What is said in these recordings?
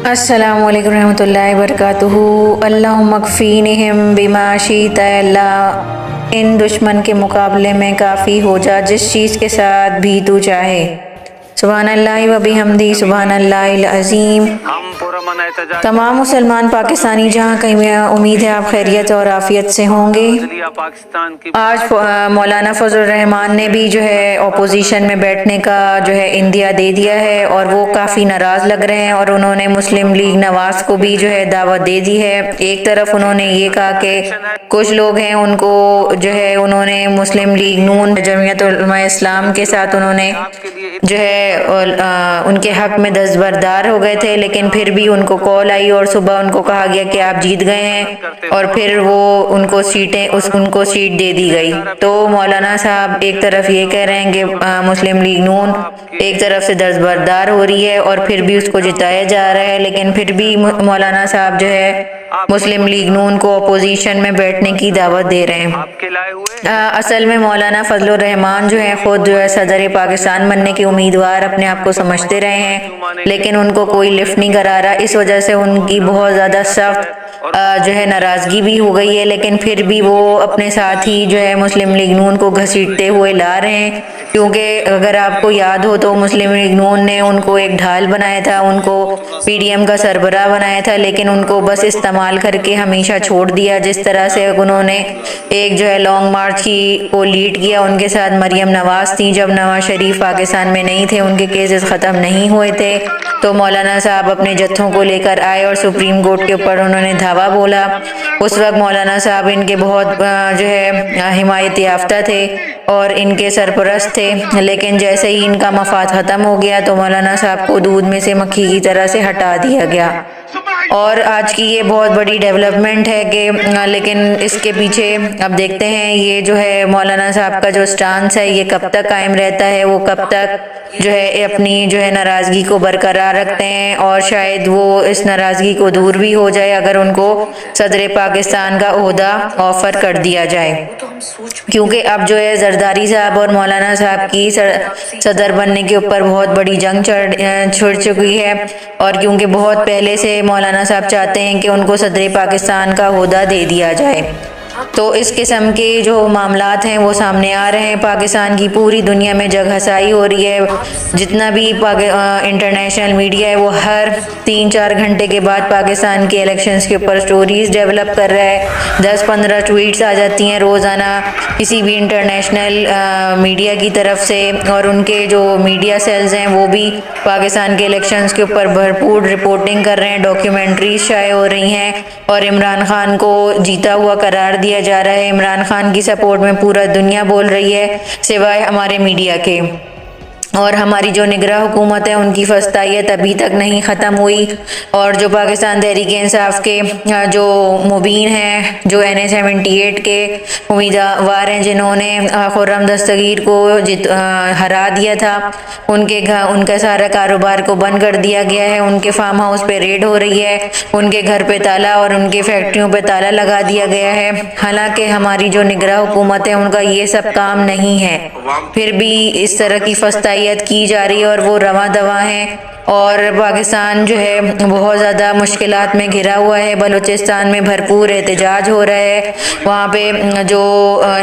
السلام علیکم رحمۃ اللہ وبرکاتہ۔ اللہم اکفینہم بما شئت، اللہ ان دشمن کے مقابلے میں کافی ہو جا جس چیز کے ساتھ بھی تو چاہے۔ سبحان اللہ و بحمدہ، سبحان اللہ العظیم۔ تمام مسلمان پاکستانی جہاں کہیں میں امید ہے آپ خیریت اور عافیت سے ہوں گے۔ آج مولانا فضل الرحمان نے بھی اپوزیشن میں بیٹھنے کا اندیا دے دیا ہے اور وہ کافی ناراض لگ رہے ہیں، اور انہوں نے مسلم لیگ نواز کو بھی دعوت دے دی ہے۔ ایک طرف انہوں نے یہ کہا کہ کچھ لوگ ہیں ان کو انہوں نے مسلم لیگ نون جمعیت علماء اسلام کے ساتھ انہوں نے ان کے حق میں دستبردار ہو گئے تھے، لیکن پھر بھی ان کو کال آئی اور صبح ان کو کہا گیا کہ آپ جیت گئے ہیں، اور پھر وہ ان کو سیٹ دے دی گئی۔ تو مولانا صاحب ایک طرف یہ کہہ رہے ہیں کہ مسلم لیگ نون ایک طرف سے دستبردار ہو رہی ہے اور پھر بھی اس کو جتایا جا رہا ہے، لیکن پھر بھی مولانا صاحب مسلم لیگ نون کو اپوزیشن میں بیٹھنے کی دعوت دے رہے ہیں۔ اصل میں مولانا فضل الرحمان خود صدر پاکستان بننے کے امیدوار اپنے آپ کو سمجھتے رہے ہیں، لیکن ان کو کوئی لفٹ نہیں کرا رہا۔ اس وجہ سے ان کی بہت زیادہ سخت ناراضگی بھی ہو گئی ہے، لیکن پھر بھی وہ اپنے ساتھ ہی مسلم لیگ نون کو گھسیٹتے ہوئے لا رہے ہیں، کیونکہ اگر آپ کو یاد ہو تو مسلم لیگ نون نے ان کو ایک ڈھال بنایا تھا، ان کو پی ڈی ایم کا سربراہ بنایا تھا، لیکن ان کو بس استعمال کر کے ہمیشہ چھوڑ دیا۔ جس طرح سے انہوں نے ایک لانگ مارچ کو لیڈ کیا، ان کے ساتھ مریم نواز تھیں جب نواز شریف پاکستان میں نہیں تھے، ان کے کیسز ختم نہیں ہوئے تھے، تو مولانا صاحب اپنے جتھوں کو لے کر آئے اور سپریم کورٹ کے اوپر انہوں نے دھاوا بولا۔ اس وقت مولانا صاحب ان کے بہت حمایت یافتہ تھے اور ان کے سرپرست تھے، لیکن جیسے ہی ان کا مفاد ختم ہو گیا تو مولانا صاحب کو دودھ میں سے مکھی کی طرح سے ہٹا دیا گیا۔ اور آج کی یہ بہت بڑی ڈیولپمنٹ ہے کہ لیکن اس کے پیچھے اب دیکھتے ہیں یہ مولانا صاحب کا جو سٹانس ہے یہ کب تک قائم رہتا ہے، وہ کب تک اپنی ناراضگی کو برقرار رکھتے ہیں، اور شاید وہ اس ناراضگی کو دور بھی ہو جائے اگر ان کو صدر پاکستان کا عہدہ آفر کر دیا جائے، کیونکہ اب زرداری صاحب اور مولانا صاحب کی صدر بننے کے اوپر بہت بڑی جنگ چھڑ چکی ہے، اور کیونکہ بہت پہلے سے مولانا صاحب چاہتے ہیں کہ ان کو صدر پاکستان کا عہدہ دے دیا جائے، تو اس قسم کے جو معاملات ہیں وہ سامنے آ رہے ہیں۔ پاکستان کی پوری دنیا میں جگ ہسائی ہو رہی ہے، جتنا بھی انٹرنیشنل میڈیا ہے وہ ہر 3-4 گھنٹے کے بعد پاکستان کے الیکشنز کے اوپر سٹوریز ڈیولپ کر رہا ہے، 10-15 ٹویٹس آ جاتی ہیں روزانہ کسی بھی انٹرنیشنل میڈیا کی طرف سے، اور ان کے جو میڈیا سیلز ہیں وہ بھی پاکستان کے الیکشنز کے اوپر بھرپور رپورٹنگ کر رہے ہیں، ڈاکیومنٹریز شائع ہو رہی ہیں، اور عمران خان کو جیتا ہوا قرار دیا جا رہا ہے۔ عمران خان کی سپورٹ میں پورا دنیا بول رہی ہے سوائے ہمارے میڈیا کے، اور ہماری جو نگراں حکومت ہے ان کی فسطائیت ابھی تک نہیں ختم ہوئی، اور جو پاکستان تحریک انصاف کے جو مبین ہیں، جو NA-78 کے امیدوار ہیں، جنہوں نے خرم دستگیر کو ہرا دیا تھا، ان کا سارا کاروبار کو بند کر دیا گیا ہے، ان کے فارم ہاؤس پہ ریڈ ہو رہی ہے، ان کے گھر پہ تالا اور ان کے فیکٹریوں پہ تالا لگا دیا گیا ہے، حالانکہ ہماری جو نگراں حکومت ہے ان کا یہ سب کام نہیں ہے، پھر بھی اس طرح کی فسطائیت کی جا رہی ہے اور وہ رواں دواں ہیں، اور پاکستان بہت زیادہ مشکلات میں گھرا ہوا ہے۔ بلوچستان میں بھرپور احتجاج ہو رہا ہے، وہاں پہ جو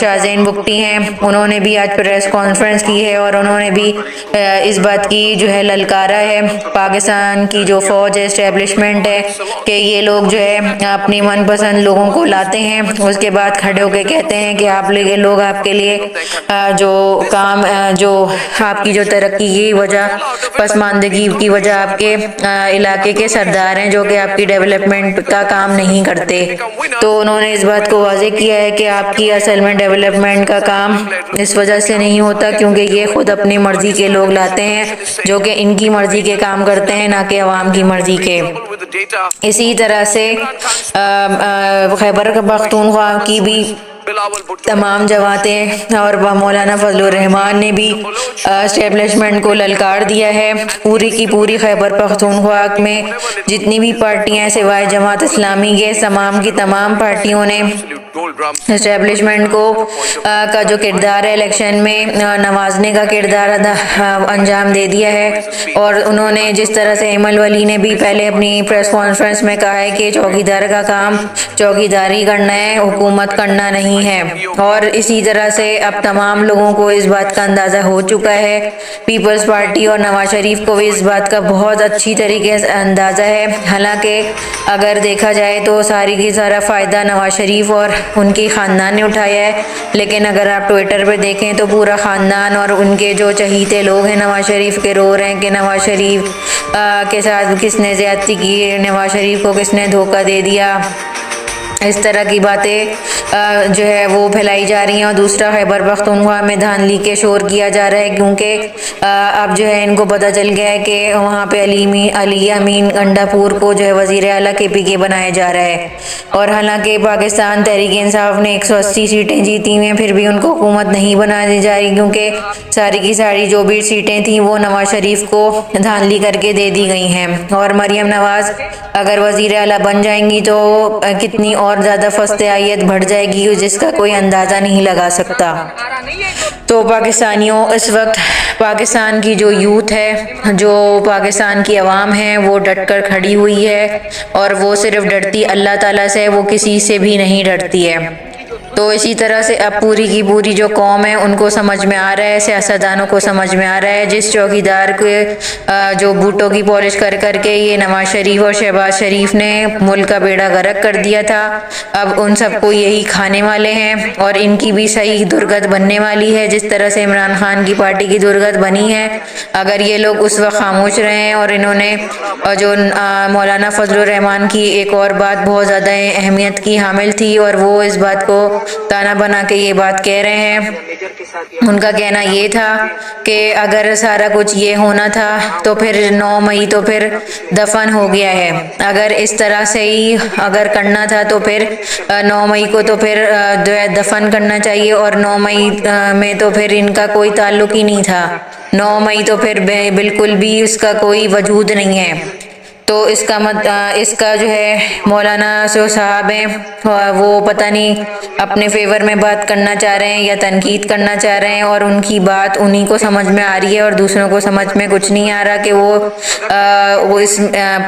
شاہزین بگٹی ہیں انہوں نے بھی آج پریس کانفرنس کی ہے، اور انہوں نے بھی اس بات کی للکارا ہے پاکستان کی جو فوج ہے، اسٹیبلشمنٹ ہے، کہ یہ لوگ اپنی من پسند لوگوں کو لاتے ہیں، اس کے بعد کھڑے ہو کے کہتے ہیں کہ یہ لوگ آپ کے لیے جو کام جو آپ کی جو ترقی کی وجہ پسماندگی کی وجہ آپ کے علاقے کے سردار ہیں جو کہ آپ کی ڈیولپمنٹ کا کام نہیں کرتے، تو انہوں نے اس بات کو واضح کیا ہے کہ آپ کی اصل میں ڈیولپمنٹ کا کام اس وجہ سے نہیں ہوتا کیونکہ یہ خود اپنی مرضی کے لوگ لاتے ہیں جو کہ ان کی مرضی کے کام کرتے ہیں، نہ کہ عوام کی مرضی کے۔ اسی طرح سے خیبر پختونخوا کی بھی تمام جماعتیں اور مولانا فضل الرحمان نے بھی اسٹیبلشمنٹ کو للکار دیا ہے۔ پوری کی پوری خیبر پختونخوا میں جتنی بھی پارٹیاں سوائے جماعت اسلامی کے تمام کی تمام پارٹیوں نے اسٹیبلشمنٹ کو کا جو کردار ہے الیکشن میں نوازنے کا کردار انجام دے دیا ہے، اور انہوں نے جس طرح سے ایمل ولی نے بھی پہلے اپنی پریس کانفرنس میں کہا ہے کہ چوکیدار کا کام چوکیداری کرنا ہے، حکومت کرنا نہیں ہے، اور اسی طرح سے اب تمام لوگوں کو اس بات کا اندازہ ہو چکا ہے، پیپلز پارٹی اور نواز شریف کو بھی اس بات کا بہت اچھی طریقے سے اندازہ ہے۔ حالانکہ اگر دیکھا جائے تو ساری کی سارا فائدہ نواز شریف اور ان کی خاندان نے اٹھایا ہے، لیکن اگر آپ ٹویٹر پہ دیکھیں تو پورا خاندان اور ان کے جو چہیتے لوگ ہیں نواز شریف کے رو رہے ہیں کہ نواز شریف کے ساتھ کس نے زیادتی کی، نواز شریف کو کس نے دھوکہ دے دیا، اس طرح کی باتیں جو ہے وہ پھیلائی جا رہی ہیں۔ اور دوسرا خیبر پختونخوا میں دھاندلی کے شور کیا جا رہا ہے، کیونکہ اب جو ہے ان کو پتہ چل گیا ہے کہ وہاں پہ علی امین گنڈا پور کو جو ہے وزیر اعلیٰ KPK بنایا جا رہا ہے، اور حالانکہ پاکستان تحریک انصاف نے 180 سیٹیں جیتی ہوئی ہیں، پھر بھی ان کو حکومت نہیں بنائی جا رہی، کیونکہ ساری کی ساری جو بھی سیٹیں تھیں وہ نواز شریف کو دھاندلی کر کے دے دی گئی ہیں۔ اور مریم نواز اگر وزیر اعلیٰ بن جائیں گی تو کتنی اور زیادہ فسطائیت بڑھ جائے گی جس کا کوئی اندازہ نہیں لگا سکتا۔ تو پاکستانیوں، اس وقت پاکستان کی جو یوتھ ہے، جو پاکستان کی عوام ہے، وہ ڈٹ کر کھڑی ہوئی ہے، اور وہ صرف ڈرتی اللہ تعالیٰ سے، وہ کسی سے بھی نہیں ڈرتی ہے۔ تو اسی طرح سے اب پوری کی پوری جو قوم ہے ان کو سمجھ میں آ رہا ہے، سیاستدانوں کو سمجھ میں آ رہا ہے، جس چوکیدار کے جو بوٹوں کی پالش کر کر کے یہ نواز شریف اور شہباز شریف نے ملک کا بیڑا غرق کر دیا تھا، اب ان سب کو یہی کھانے والے ہیں، اور ان کی بھی صحیح درگت بننے والی ہے، جس طرح سے عمران خان کی پارٹی کی درگت بنی ہے۔ اگر یہ لوگ اس وقت خاموش رہے ہیں، اور انہوں نے جو مولانا فضل الرحمان کی ایک اور بات بہت زیادہ اہمیت کی حامل تھی، اور وہ اس بات کو تانا بنا کے یہ بات کہہ رہے ہیں، ان کا کہنا یہ تھا کہ اگر سارا کچھ یہ ہونا تھا تو پھر 9 مئی تو پھر دفن ہو گیا ہے، اگر اس طرح سے ہی اگر کرنا تھا تو پھر 9 مئی کو تو پھر دفن کرنا چاہیے، اور 9 مئی میں تو پھر ان کا کوئی تعلق ہی نہیں تھا، 9 مئی تو پھر بالکل بھی اس کا کوئی وجود نہیں ہے۔ تو اس کا جو ہے مولانا صاحب ہیں وہ پتہ نہیں اپنے فیور میں بات کرنا چاہ رہے ہیں یا تنقید کرنا چاہ رہے ہیں، اور ان کی بات انہی کو سمجھ میں آ رہی ہے، اور دوسروں کو سمجھ میں کچھ نہیں آ رہا کہ وہ اس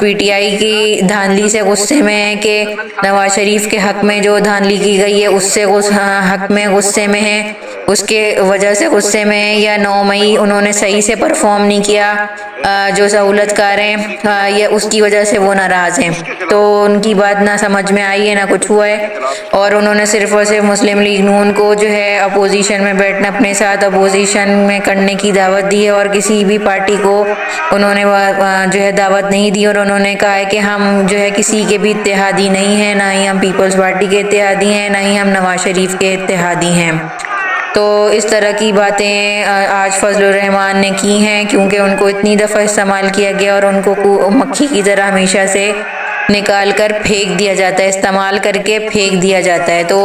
PTI کی دھاندلی سے غصے میں ہیں، کہ نواز شریف کے حق میں جو دھاندلی کی گئی ہے اس سے حق میں غصے میں ہیں، اس کے وجہ سے غصے میں ہیں، یا 9 مئی انہوں نے صحیح سے پرفارم نہیں کیا جو سہولت کار ہیں، یا اس کی وجہ سے وہ ناراض ہیں۔ تو ان کی بات نہ سمجھ میں آئی ہے نہ کچھ ہوا ہے، اور انہوں نے صرف اور صرف مسلم لیگ نون کو جو ہے اپوزیشن میں بیٹھنا، اپنے ساتھ اپوزیشن میں کرنے کی دعوت دی ہے، اور کسی بھی پارٹی کو انہوں نے جو ہے دعوت نہیں دی، اور انہوں نے کہا ہے کہ ہم جو ہے کسی کے بھی اتحادی نہیں ہیں، نہ ہی ہم پیپلز پارٹی کے اتحادی ہیں، نہ ہی ہم نواز شریف کے اتحادی ہیں۔ تو اس طرح کی باتیں آج فضل الرحمان نے کی ہیں، کیونکہ ان کو اتنی دفعہ استعمال کیا گیا اور ان کو مکھی کی طرح ہمیشہ سے نکال کر پھینک دیا جاتا ہے، استعمال کر کے پھینک دیا جاتا ہے۔ تو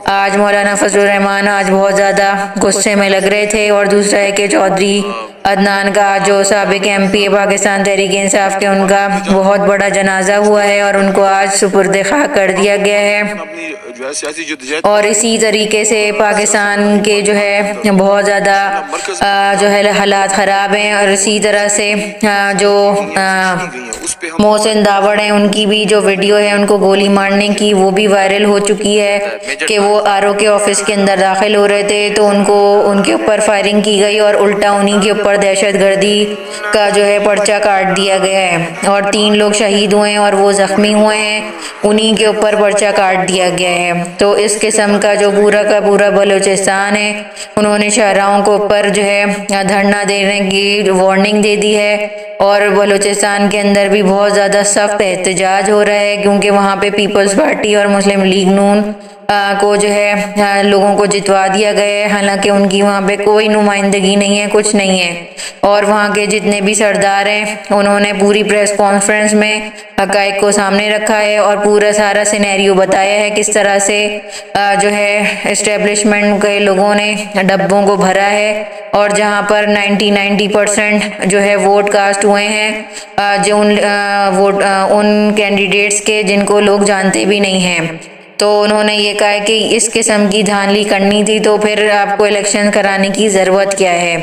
آج مولانا فضل الرحمان آج بہت زیادہ غصے میں لگ رہے تھے، اور دوسرا ہے کہ چودھری عدنان کا جو سابق MP ہے پاکستان تحریک انصاف کے، ان کا بہت بڑا جنازہ ہوا ہے، اور ان کو آج سپرد خاک کر دیا گیا ہے۔ اور اسی طریقے سے پاکستان کے جو ہے بہت زیادہ جو ہے حالات خراب ہیں، اور اسی طرح سے جو محسن داوڑ ہیں ان کی بھی جو ویڈیو ہے ان کو گولی مارنے کی، وہ بھی وائرل ہو چکی ہے، کہ وہ RO کے آفس کے اندر داخل ہو رہے تھے تو ان کے اوپر فائرنگ کی گئی، اور الٹا انہی کے اوپر دہشت گردی کا جو ہے پرچہ کاٹ دیا گیا ہے، اور 3 لوگ شہید ہوئے ہیں اور وہ زخمی ہوئے ہیں، انہی کے اوپر پرچہ کاٹ دیا گیا ہے۔ تو اس قسم کا جو پورا کا پورا بلوچستان ہے، انہوں نے شاہراہوں کو اوپر جو ہے دھرنا دینے کی وارننگ دے دی ہے، اور بلوچستان کے اندر بھی بہت زیادہ سخت احتجاج ہو رہا ہے، کیونکہ وہاں پہ پیپلز پارٹی اور مسلم لیگ نون کو جو ہے لوگوں کو جتوا دیا گیا ہے، حالانکہ ان کی وہاں پہ کوئی نمائندگی نہیں ہے، کچھ نہیں ہے۔ اور وہاں کے جتنے بھی سردار ہیں انہوں نے پوری پریس کانفرنس میں حقائق کو سامنے رکھا ہے اور پورا سارا سینیریو بتایا ہے کس طرح سے جو ہے اسٹیبلشمنٹ کے لوگوں نے ڈبوں کو بھرا ہے، اور جہاں پر 90% جو ہے ووٹ کاسٹ ہوئے ہیں جو ان کینڈیڈیٹس کے جن کو لوگ جانتے بھی نہیں ہیں۔ تو انہوں نے یہ کہا کہ اس قسم کی دھاندلی کرنی تھی تو پھر آپ کو الیکشن کرانے کی ضرورت کیا ہے۔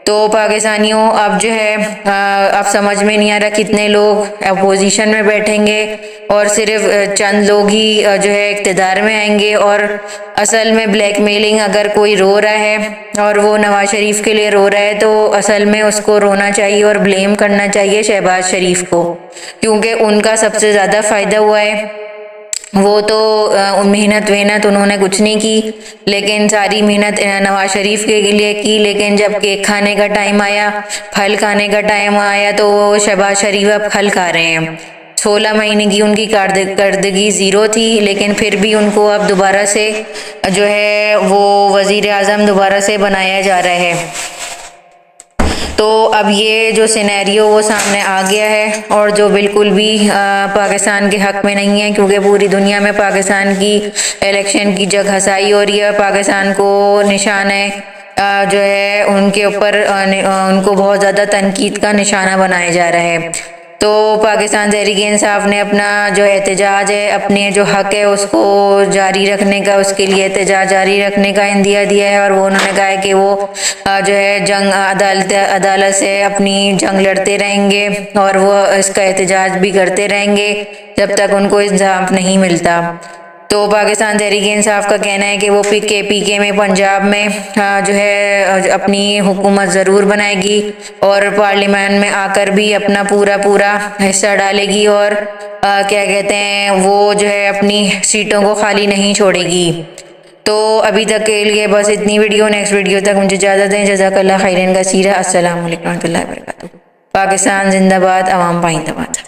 تو پاکستانیوں اب جو ہے اب سمجھ میں نہیں آ رہا کتنے لوگ اپوزیشن میں بیٹھیں گے اور صرف چند لوگ ہی جو ہے اقتدار میں آئیں گے، اور اصل میں بلیک میلنگ اگر کوئی رو رہا ہے اور وہ نواز شریف کے لیے رو رہا ہے تو اصل میں اس کو رونا چاہیے اور بلیم کرنا چاہیے شہباز شریف کو، کیونکہ ان کا سب سے زیادہ فائدہ ہوا ہے۔ وہ تو محنت انہوں نے کچھ نہیں کی، لیکن ساری محنت نواز شریف کے لیے کی، لیکن جب کیک کھانے کا ٹائم آیا، پھل کھانے کا ٹائم آیا تو وہ شہباز شریف اب پھل کھا رہے ہیں۔ 16 مہینے کی ان کی کارکردگی زیرو تھی، لیکن پھر بھی ان کو اب دوبارہ سے جو ہے وہ وزیر اعظم دوبارہ سے بنایا جا رہا ہے۔ تو اب یہ جو سینیریو وہ سامنے آ گیا ہے، اور جو بالکل بھی پاکستان کے حق میں نہیں ہے، کیونکہ پوری دنیا میں پاکستان کی الیکشن کی جگ ہسائی ہو رہی ہے، پاکستان کو نشان ہے جو ہے ان کے اوپر ان کو بہت زیادہ تنقید کا نشانہ بنایا جا رہا ہے۔ تو پاکستان تحریک انصاف نے اپنا جو احتجاج ہے، اپنے جو حق ہے اس کو جاری رکھنے کا، اس کے لیے احتجاج جاری رکھنے کا عندیہ دیا ہے، اور وہ انہوں نے کہا ہے کہ وہ جو ہے جنگ عدالت سے اپنی جنگ لڑتے رہیں گے، اور وہ اس کا احتجاج بھی کرتے رہیں گے جب تک ان کو انصاف نہیں ملتا۔ تو پاکستان تحریک انصاف کا کہنا ہے کہ وہ پی کے میں پنجاب میں جو ہے اپنی حکومت ضرور بنائے گی، اور پارلیمان میں آ کر بھی اپنا پورا حصہ ڈالے گی، اور کیا کہتے ہیں وہ جو ہے اپنی سیٹوں کو خالی نہیں چھوڑے گی۔ تو ابھی تک کے لیے بس اتنی ویڈیو، نیکسٹ ویڈیو تک مجھے اجازت دیں۔ جزاک اللہ خیرن کثیرا۔ السلام علیکم ورحمۃ اللہ وبرکاتہ۔ پاکستان زندہ باد، عوام پائندہ باد۔